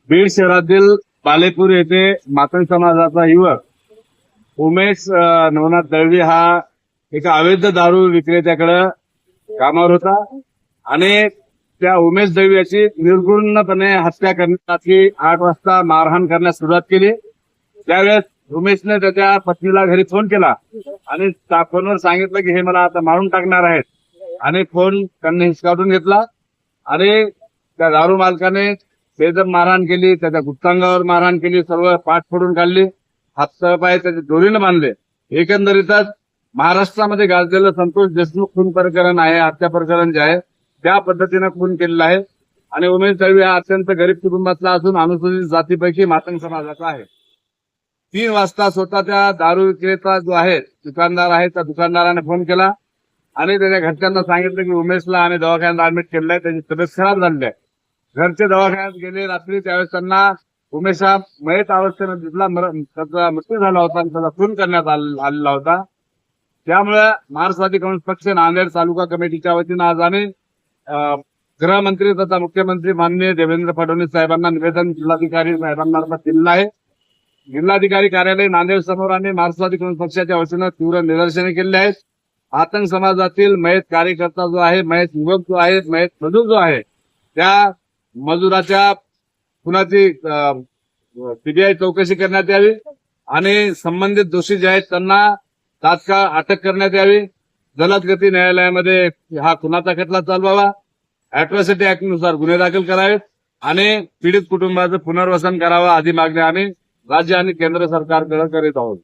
बीड शहरातील बालेपूर येथे मातंग समाजाचा युवक उमेश नवनाथ दळवी हा एका अवैध दारू विक्रेत्याकडे कामावर होता आणि त्या उमेश दळवी याची निर्गुणपणे हत्या करण्यासाठी 8 वाजता मारहाण करण्यास सुरुवात केली। त्यावेळेस उमेशने त्याच्या पत्नीला घरी फोन केला आणि त्या फोनवर सांगितलं की हे मला आता मारून टाकणार आहेत आणि फोन त्यांनी हिसकावून घेतला आणि त्या दारू मालकाने बेदम मारहाण केली, त्याच्या गुप्तांगावर मारहाण केली, सर्व पाठ फोडून काढली, हातपाय त्याच्या दोरीने बांधले। एकंदरीतच महाराष्ट्रामध्ये गाजलेलं संतोष देशमुख खून प्रकरण आहे, हत्या प्रकरण जे आहे त्या पद्धतीने खून केलेला आहे आणि उमेश दळवी हा अत्यंत गरीब कुटुंबातला असून अनुसूचित जातीपैकी मातंग समाजाचा आहे। 3 वाजता स्वतः त्या दारू विक्रेता जो आहे दुकानदार आहे त्या दुकानदाराने फोन केला आणि त्याच्या घरच्यांना सांगितलं की उमेशला आम्ही दवाखान्यात ऍडमिट केलेलं आहे, त्याची तब्येत खराब झालेली आहे। घरचे दवाखान्यात गेले रात्री, त्यावेळेस त्यांना उमेश हा मयत अवस्थेने दिसला, त्याचा मृत्यू झाला होता आणि त्याचा खून करण्यात आलेला होता। त्यामुळे महाराष्ट्रवादी काँग्रेस पक्ष नांदेड तालुका कमिटीच्या वतीनं आज आम्ही गृहमंत्री तथा मुख्यमंत्री माननीय देवेंद्र फडणवीस साहेबांना निवेदन जिल्हाधिकारी साहेबांमार्फत दिलेलं आहे। जिल्हाधिकारी कार्यालय नांदेड समोर आम्ही महाराष्ट्रवादी काँग्रेस पक्षाच्या वतीनं तीव्र निदर्शने केली आहेत। आतंक समाजातील मयत कार्यकर्ता जो आहे, मयत युवक जो आहे, मयत मजूर जो आहे, त्या मजुराच्या खुनाची सीबीआय चौकशी करण्यात यावी आणि संबंधित दोषी जे आहेत त्यांना तात्काळ अटक करण्यात यावी। जलद गती न्यायालयामध्ये हा खुनाचा खटला चालवावा, अॅट्रॉसिटी ऍक्ट नुसार गुन्हे दाखल करावेत आणि पीडित कुटुंबाचं पुनर्वसन करावं आदी मागण्या आम्ही राज्य आणि केंद्र सरकारकडे करीत आहोत।